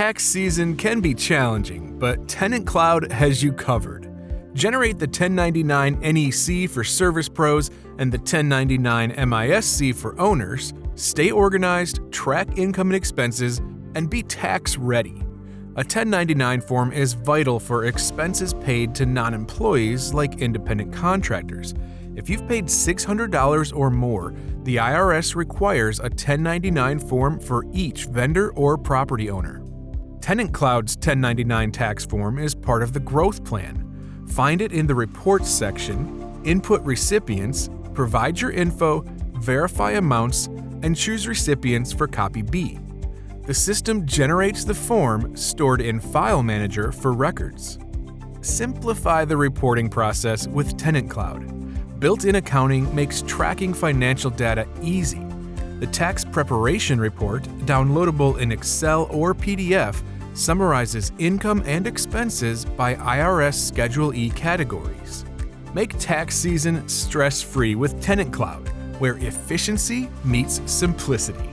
Tax season can be challenging, but TenantCloud has you covered. Generate the 1099 NEC for service pros and the 1099 MISC for owners, stay organized, track income and expenses, and be tax ready. A 1099 form is vital for expenses paid to non-employees like independent contractors. If you've paid $600 or more, the IRS requires a 1099 form for each vendor or property owner. TenantCloud's 1099 tax form is part of the growth plan. Find it in the Reports section, input recipients, provide your info, verify amounts, and choose recipients for copy B. The system generates the form stored in File Manager for records. Simplify the reporting process with TenantCloud. Built-in accounting makes tracking financial data easy. The tax preparation report, downloadable in Excel or PDF, summarizes income and expenses by IRS Schedule E categories. Make tax season stress-free with TenantCloud, where efficiency meets simplicity.